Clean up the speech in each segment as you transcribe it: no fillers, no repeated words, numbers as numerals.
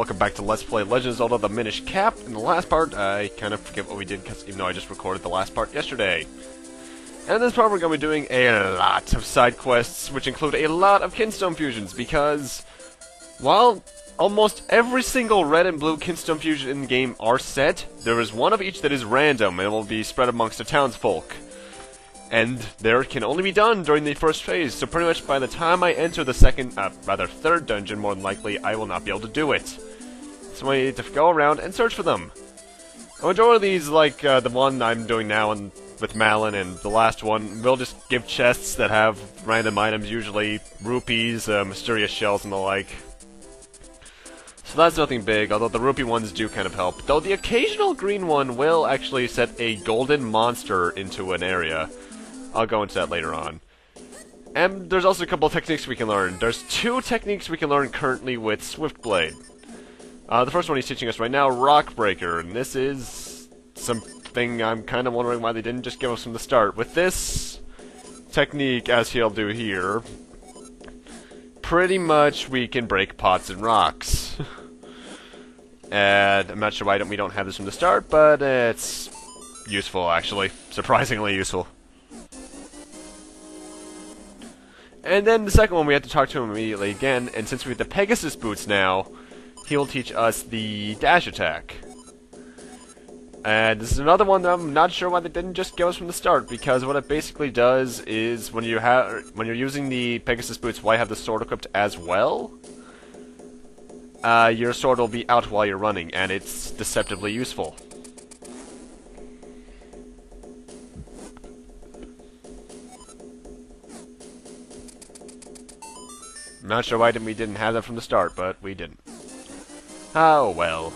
welcome back to Let's Play Legend of Zelda: The Minish Cap. In the last part, I kind of forget what we did, because even though I just recorded the last part yesterday. And in this part we're going to be doing a lot of side quests, which include a lot of Kinstone fusions, because, while almost every single red and blue Kinstone fusion in the game are set, there is one of each that is random, and will be spread amongst the townsfolk. And there can only be done during the first phase, so pretty much by the time I enter the third dungeon, more than likely, I will not be able to do it. So I need to go around and search for them. A majority of these, like the one I'm doing now with Malin and the last one, will just give chests that have random items, usually rupees, mysterious shells, and the like. So that's nothing big, although the rupee ones do kind of help. Though the occasional green one will actually set a golden monster into an area. I'll go into that later on. And there's also a couple of techniques we can learn. There's two techniques we can learn currently with Swiftblade. The first one he's teaching us right now, Rock Breaker, and this is something I'm kind of wondering why they didn't just give us from the start. With this technique, as he'll do here, pretty much we can break pots and rocks. And I'm not sure why we don't have this from the start, but it's useful, actually. Surprisingly useful. And then the second one, we have to talk to him immediately again, and since we have the Pegasus boots now, he'll teach us the dash attack. And this is another one that I'm not sure why they didn't just give us from the start, because what it basically does is when you're using the Pegasus boots while you have the sword equipped as well, your sword will be out while you're running, and it's deceptively useful. I'm not sure why we didn't have that from the start, but we didn't. Oh well.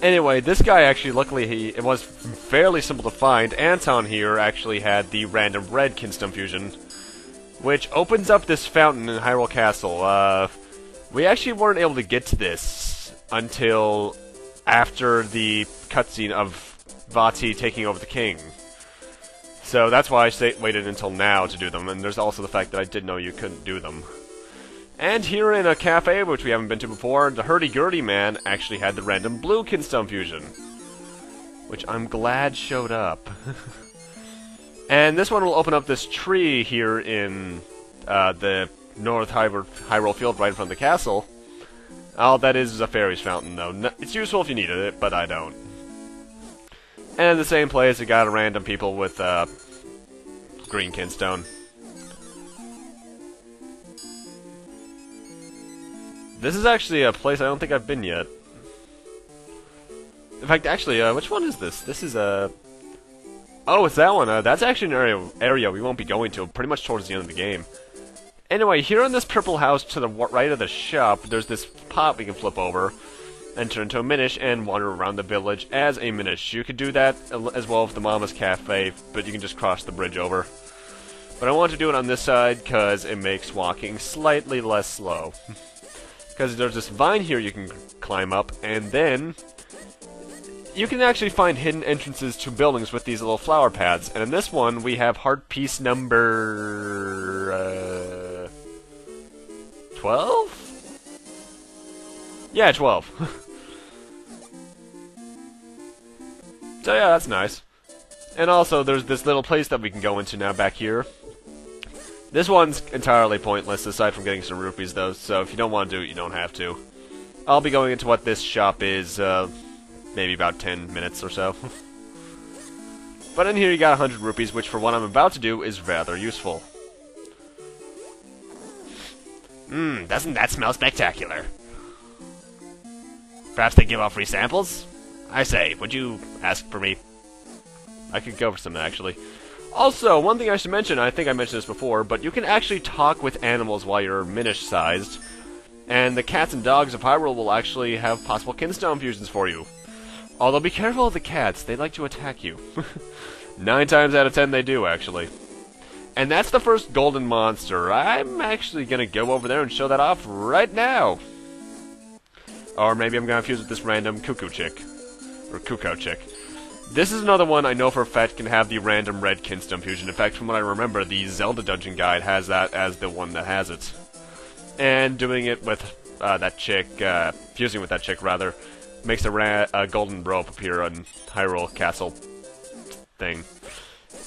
Anyway, this guy actually, luckily, it was fairly simple to find. Anton here actually had the random red Kinstone fusion, which opens up this fountain in Hyrule Castle. We actually weren't able to get to this until after the cutscene of Vati taking over the king. So that's why I waited until now to do them, and there's also the fact that I didn't know you couldn't do them. And here in a cafe, which we haven't been to before, the hurdy-gurdy man actually had the random blue Kinstone fusion, which I'm glad showed up. And this one will open up this tree here in the North Hyrule Field right in front of the castle. Oh, that is a fairy's fountain, though. It's useful if you needed it, but I don't. And in the same place, you got a random people with green Kinstone. This is actually a place I don't think I've been yet. In fact, actually, which one is this? This is a... Oh, it's that one. That's actually an area we won't be going to pretty much towards the end of the game. Anyway, here in this purple house to the right of the shop, there's this pot we can flip over, enter into a Minish, and wander around the village as a Minish. You could do that as well with the Mama's Cafe, but you can just cross the bridge over. But I want to do it on this side because it makes walking slightly less slow. Because there's this vine here you can climb up, and then you can actually find hidden entrances to buildings with these little flower pads. And in this one, we have heart piece number 12? Yeah, 12. So yeah, that's nice. And also, there's this little place that we can go into now back here. This one's entirely pointless, aside from getting some rupees, though, so if you don't want to do it, you don't have to. I'll be going into what this shop is, maybe about 10 minutes or so. But in here you got 100 rupees, which for what I'm about to do is rather useful. Doesn't that smell spectacular? Perhaps they give off free samples? I say, would you ask for me? I could go for some, actually. Also, one thing I should mention, I think I mentioned this before, but you can actually talk with animals while you're Minish-sized, and the cats and dogs of Hyrule will actually have possible Kinstone fusions for you. Although be careful of the cats, they like to attack you. 9 times out of 10 they do, actually. And that's the first golden monster. I'm actually gonna go over there and show that off right now. Or maybe I'm gonna fuse with this random cuckoo chick. Or cuckoo chick. This is another one I know for a fact can have the random red Kinstone fusion. In fact, from what I remember, the Zelda dungeon guide has that as the one that has it. and doing it with that chick, fusing with that chick rather, makes a golden rope appear on Hyrule Castle thing.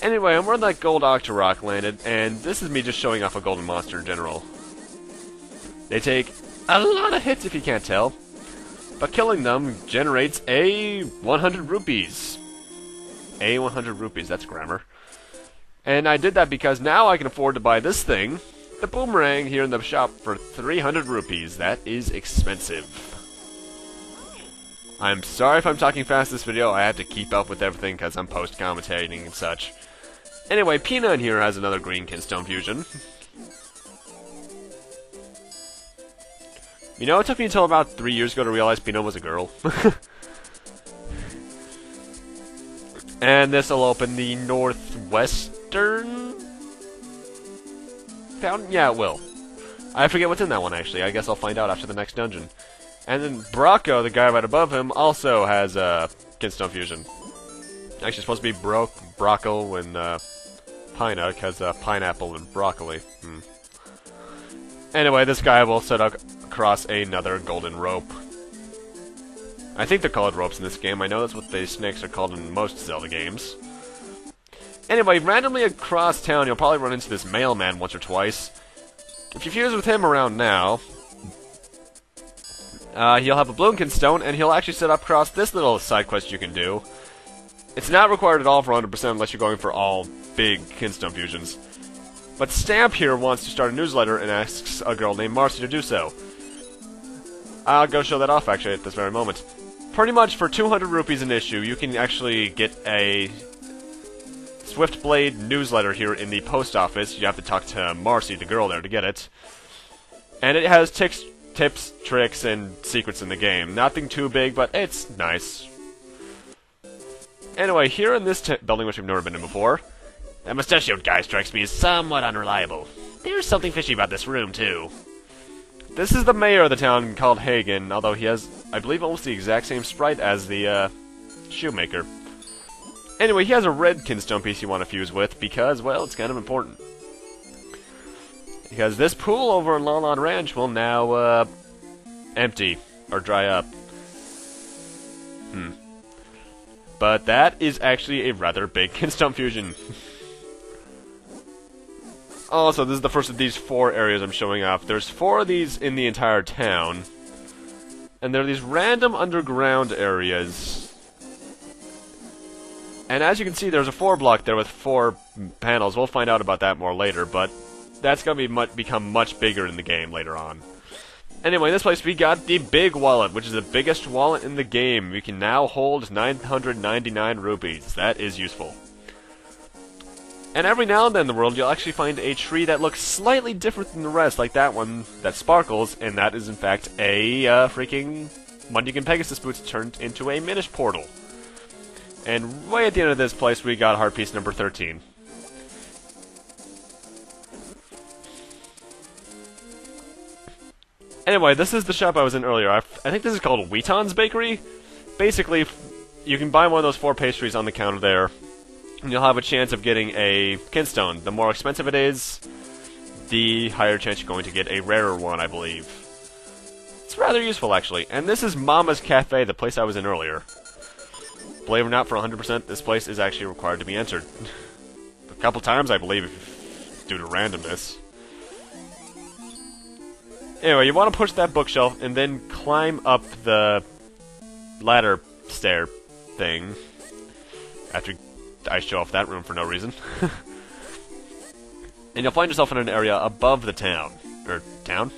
Anyway, I'm where that gold Octorok landed, and this is me just showing off a golden monster in general. They take a lot of hits if you can't tell, but killing them generates a 100 rupees. A 100 rupees, that's grammar. And I did that because now I can afford to buy this thing, the boomerang, here in the shop for 300 rupees. That is expensive. I'm sorry if I'm talking fast this video, I have to keep up with everything because I'm post-commentating and such. Anyway, Pina in here has another green Kinstone fusion. You know, it took me until about 3 years ago to realize Pina was a girl. And this will open the northwestern fountain? Yeah, it will. I forget what's in that one, actually. I guess I'll find out after the next dungeon. And then Brocco, the guy right above him, also has a Kinstone fusion. Actually, it's supposed to be Brocco and Pina, because pineapple and broccoli. Anyway, this guy will set across another golden rope. I think they're called ropes in this game. I know that's what the snakes are called in most Zelda games. Anyway, randomly across town, you'll probably run into this mailman once or twice. If you fuse with him around now, he'll have a bloom Kinstone, and he'll actually set up across this little side quest you can do. It's not required at all for 100% unless you're going for all big Kinstone fusions. But Stamp here wants to start a newsletter and asks a girl named Marcy to do so. I'll go show that off, actually, at this very moment. Pretty much for 200 rupees an issue, you can actually get a Swiftblade newsletter here in the post office. You have to talk to Marcy, the girl there, to get it. And it has tips, tricks, and secrets in the game. Nothing too big, but it's nice. Anyway, here in this building, which we've never been in before, that mustachioed guy strikes me as somewhat unreliable. There's something fishy about this room, too. This is the mayor of the town, called Hagen, although he has, I believe, almost the exact same sprite as the shoemaker. Anyway, he has a red Kinstone piece you want to fuse with, because, well, it's kind of important. Because this pool over in Lon Ranch will now, empty, or dry up. But that is actually a rather big Kinstone fusion. Also, this is the first of these 4 areas I'm showing off. There's 4 of these in the entire town. And there are these random underground areas. And as you can see, there's a 4 block there with 4 panels. We'll find out about that more later, but that's going to become much bigger in the game later on. Anyway, in this place we got the big wallet, which is the biggest wallet in the game. We can now hold 999 rupees. That is useful. And every now and then in the world, you'll actually find a tree that looks slightly different than the rest, like that one that sparkles, and that is in fact a freaking Mundigan Pegasus boots turned into a Minish portal. And way at the end of this place, we got heart piece number 13. Anyway, this is the shop I was in earlier. I think this is called Wheaton's Bakery. Basically, you can buy one of those 4 pastries on the counter there, and you'll have a chance of getting a Kinstone. The more expensive it is, the higher chance you're going to get a rarer one, I believe. It's rather useful, actually. And this is Mama's Cafe, the place I was in earlier. Believe it or not, for 100%, this place is actually required to be entered. A couple times, I believe, due to randomness. Anyway, you want to push that bookshelf and then climb up the ladder stair thing. After I show off that room for no reason. And you'll find yourself in an area above the town. Or, town?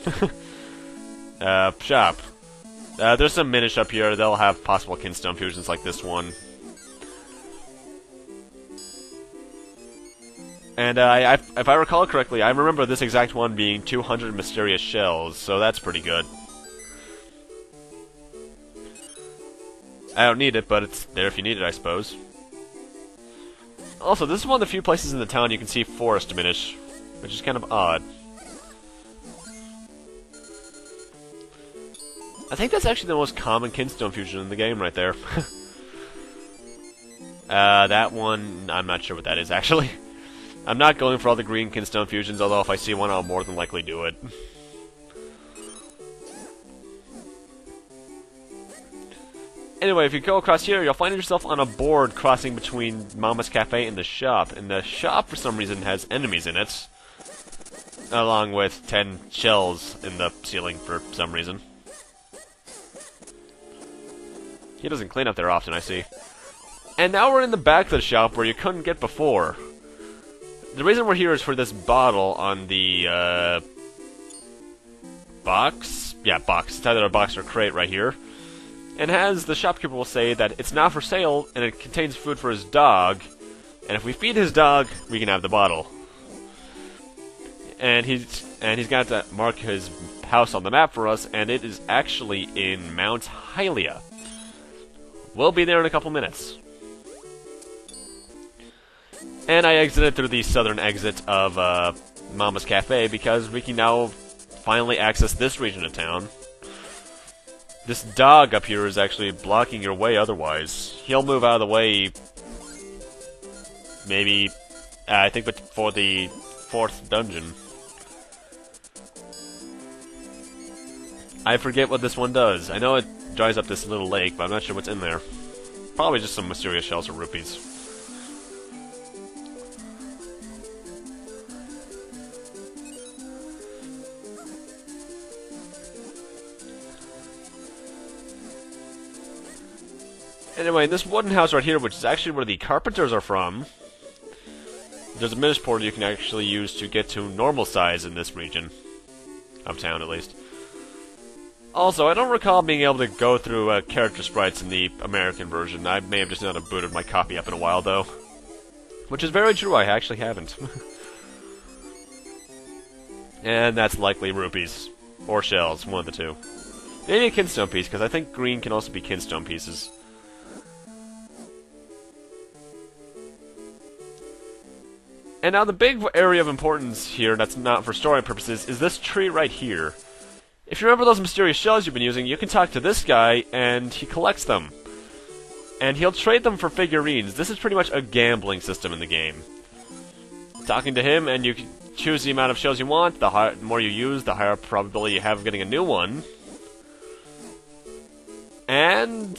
Shop. There's some Minish up here. They'll have possible Kinstone fusions like this one. And if I recall correctly, I remember this exact one being 200 mysterious shells, so that's pretty good. I don't need it, but it's there if you need it, I suppose. Also, this is one of the few places in the town you can see forest Minish, which is kind of odd. I think that's actually the most common Kinstone fusion in the game right there. That one, I'm not sure what that is, actually. I'm not going for all the green Kinstone fusions, although if I see one, I'll more than likely do it. Anyway, if you go across here, you'll find yourself on a board crossing between Mama's Cafe and the shop. And the shop, for some reason, has enemies in it. Along with 10 shells in the ceiling for some reason. He doesn't clean up there often, I see. And now we're in the back of the shop where you couldn't get before. The reason we're here is for this bottle on the, box? Yeah, box. It's either a box or a crate right here. And has the shopkeeper will say that it's not for sale, and it contains food for his dog. And if we feed his dog, we can have the bottle. And he's got to mark his house on the map for us, and it is actually in Mount Hylia. We'll be there in a couple minutes. And I exited through the southern exit of Mama's Cafe because we can now finally access this region of town. This dog up here is actually blocking your way otherwise. He'll move out of the way maybe, I think before the 4th dungeon. I forget what this one does. I know it dries up this little lake, but I'm not sure what's in there. Probably just some mysterious shells or rupees. Anyway, this wooden house right here, which is actually where the carpenters are from, there's a Minish portal you can actually use to get to normal size in this region. Of town, at least. Also, I don't recall being able to go through character sprites in the American version. I may have just not booted my copy up in a while, though. Which is very true, I actually haven't. And that's likely rupees. Or shells, one of the two. Maybe a kinstone piece, because I think green can also be kinstone pieces. And now the big area of importance here, that's not for story purposes, is this tree right here. If you remember those mysterious shells you've been using, you can talk to this guy, and he collects them. And he'll trade them for figurines. This is pretty much a gambling system in the game. Talking to him, and you can choose the amount of shells you want. The more you use, the higher probability you have of getting a new one. And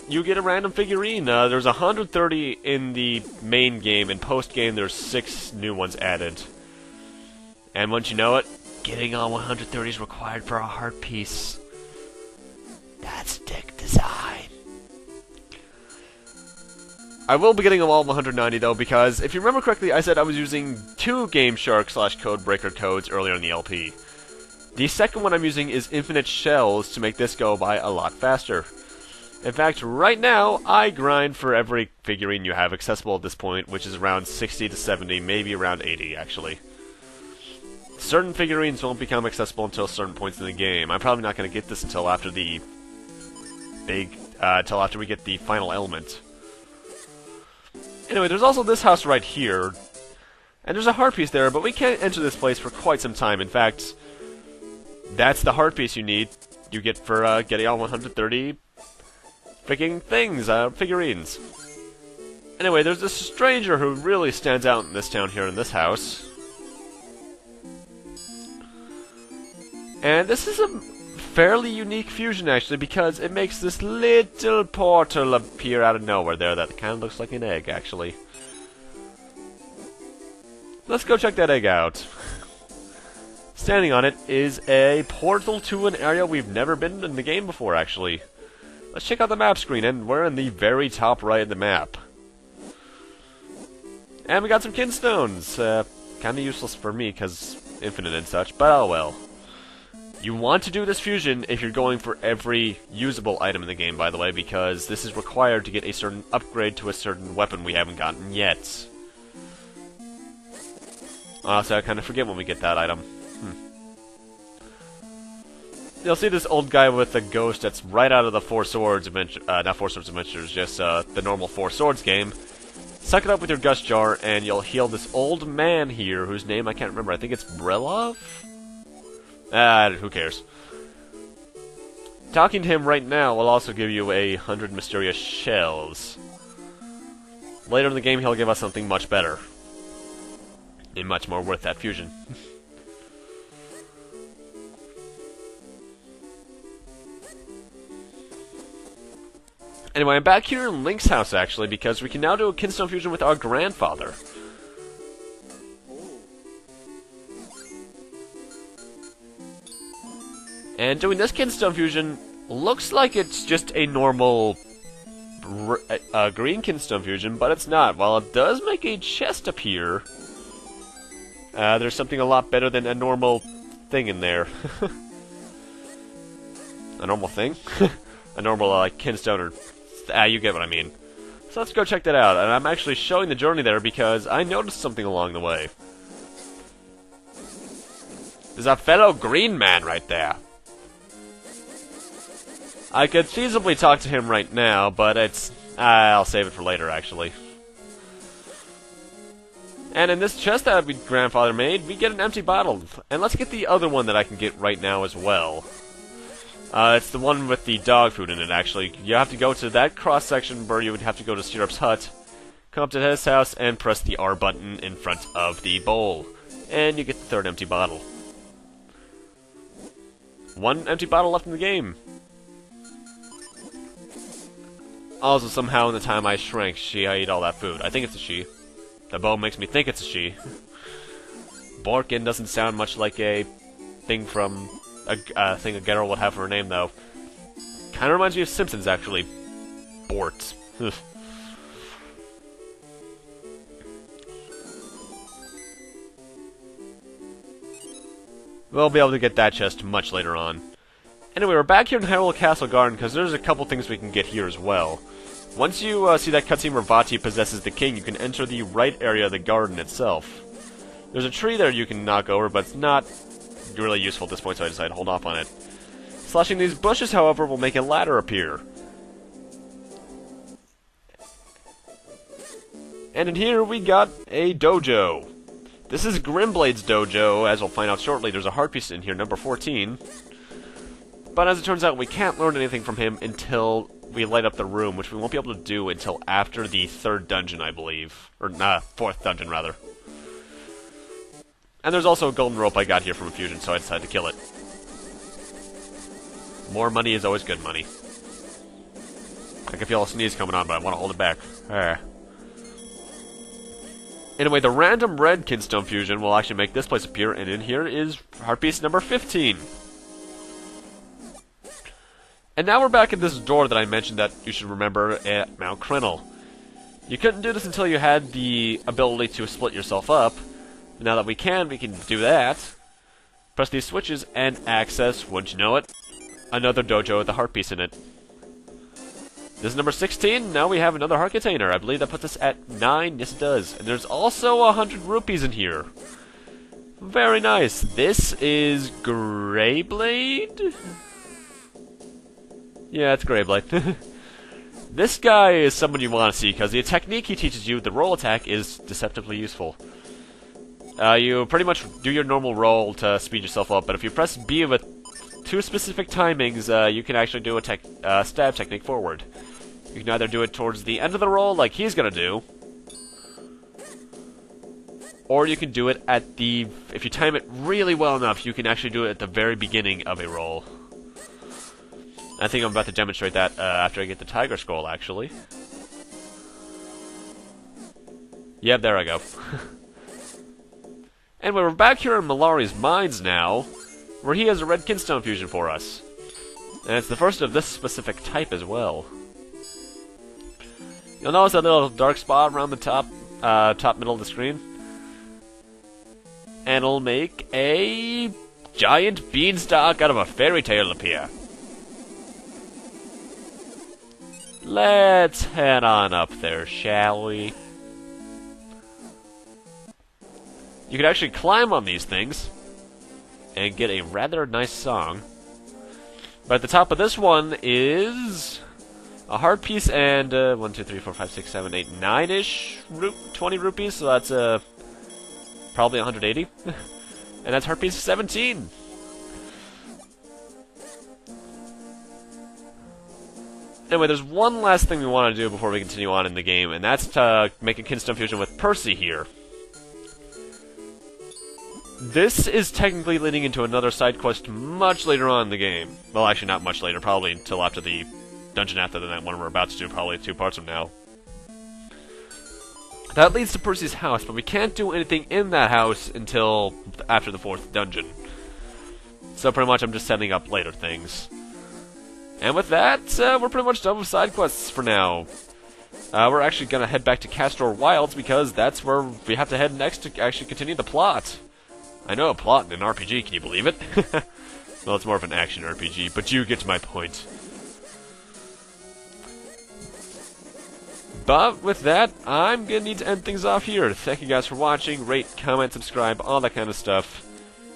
you get a random figurine. There's 130 in the main game, and post-game there's 6 new ones added. And once you know it, getting all 130 is required for a heart piece. That's dick design. I will be getting them all 190 though, because if you remember correctly, I said I was using 2 Game Shark / Codebreaker codes earlier in the LP. The second one I'm using is infinite shells to make this go by a lot faster. In fact, right now, I grind for every figurine you have accessible at this point, which is around 60 to 70, maybe around 80, actually. Certain figurines won't become accessible until certain points in the game. I'm probably not going to get this until after the until after we get the final element. Anyway, there's also this house right here, and there's a heart piece there, but we can't enter this place for quite some time. In fact, that's the heart piece you get for getting all 130 freaking things, figurines. Anyway, there's this stranger who really stands out in this town here in this house. And this is a fairly unique fusion, actually, because it makes this little portal appear out of nowhere there that kind of looks like an egg, actually. Let's go check that egg out. Standing on it is a portal to an area we've never been in the game before, actually. Let's check out the map screen, and we're in the very top right of the map. And we got some kinstones. Kinda useless for me, because infinite and such, but oh well. You want to do this fusion if you're going for every usable item in the game, by the way, because this is required to get a certain upgrade to a certain weapon we haven't gotten yet. Also, I kind of forget when we get that item. You'll see this old guy with a ghost that's right out of the Four Swords Adventure, not Four Swords Adventures, just the normal Four Swords game. Suck it up with your gust jar, and you'll heal this old man here, whose name I can't remember. I think it's Brelov? Who cares? Talking to him right now will also give you 100 mysterious shells. Later in the game, he'll give us something much better. And much more worth that fusion. Anyway, I'm back here in Link's house, actually, because we can now do a Kinstone fusion with our grandfather. And doing this Kinstone fusion looks like it's just a normal green Kinstone fusion, but it's not. While it does make a chest appear, there's something a lot better than a normal thing in there. A normal thing? A normal, Kinstone, or... you get what I mean. So let's go check that out, and I'm actually showing the journey there because I noticed something along the way. There's a fellow green man right there. I could feasibly talk to him right now, but it's... I'll save it for later, actually. And in this chest that grandfather made, we get an empty bottle. And let's get the other one that I can get right now as well. It's the one with the dog food in it, actually. You have to go to that cross-section where you would have to go to Syrup's hut, come up to his house, and press the R button in front of the bowl. And you get the third empty bottle. One empty bottle left in the game. Also, somehow in the time I shrank, she ate all that food. I think it's a she. The bow makes me think it's a she. Borkin doesn't sound much like a thing from... a thing a girl would have for her name, though. Kinda reminds me of Simpsons, actually. Bort. We'll be able to get that chest much later on. Anyway, we're back here in Hyrule Castle Garden, because there's a couple things we can get here as well. Once you see that cutscene where Vati possesses the king, you can enter the right area of the garden itself. There's a tree there you can knock over, but it's not really useful at this point, so I decided to hold off on it. Slashing these bushes, however, will make a ladder appear. And in here, we got a dojo. This is Grimblade's dojo. As we'll find out shortly, there's a heart piece in here, number 14. But as it turns out, we can't learn anything from him until we light up the room, which we won't be able to do until after the third dungeon, I believe. Or, fourth dungeon, rather. And there's also a golden rope I got here from a fusion, so I decided to kill it. More money is always good money. I can feel a sneeze coming on, but I want to hold it back. Anyway, the random red Kinstone fusion will actually make this place appear, and in here is heart piece number 15. And now we're back at this door that I mentioned that you should remember at Mount Crinnle. You couldn't do this until you had the ability to split yourself up. Now that we can do that. Press these switches and access, wouldn't you know it, another dojo with a heart piece in it. This is number 16, now we have another heart container. I believe that puts us at 9, yes it does. And there's also 100 rupees in here. Very nice. This is Greyblade? Yeah, it's Greyblade. This guy is someone you want to see, because the technique he teaches you, the roll attack, is deceptively useful. You pretty much do your normal roll to speed yourself up, but if you press B with 2 specific timings, you can actually do a stab technique forward. You can either do it towards the end of the roll, like he's gonna do, or you can do it at the... if you time it really well enough, you can actually do it at the very beginning of a roll. I think I'm about to demonstrate that after I get the Tiger Scroll, actually. Yep, there I go. Anyway, we're back here in Malawis Mines now, where he has a red Kinstone fusion for us. And it's the first of this specific type as well. You'll notice that little dark spot around the top middle of the screen. And it'll make a giant beanstalk out of a fairy tale appear. Let's head on up there, shall we? You can actually climb on these things and get a rather nice song. But at the top of this one is a heart piece and 1, 2, 3, 4, 5, 6, 7, 8, 9-ish 20 rupees, so that's probably 180. And that's heart piece 17. Anyway, there's one last thing we want to do before we continue on in the game, and that's to make a Kinstone fusion with Percy here. This is technically leading into another side quest much later on in the game. Well, actually not much later, probably until after the dungeon after the one we're about to do, probably 2 parts from now. That leads to Percy's house, but we can't do anything in that house until after the 4th dungeon. So pretty much I'm just setting up later things. And with that, we're pretty much done with side quests for now. We're actually going to head back to Castor Wilds because that's where we have to head next to actually continue the plot. I know a plot in an RPG, can you believe it? Well, it's more of an action RPG, but you get my point. But with that, I'm going to need to end things off here. Thank you guys for watching. Rate, comment, subscribe, all that kind of stuff.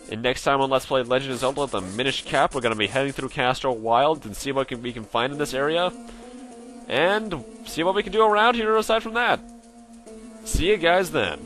And next time on Let's Play Legend of Zelda, the Minish Cap, we're going to be heading through Castor Wild and see what we can find in this area. And see what we can do around here aside from that. See you guys then.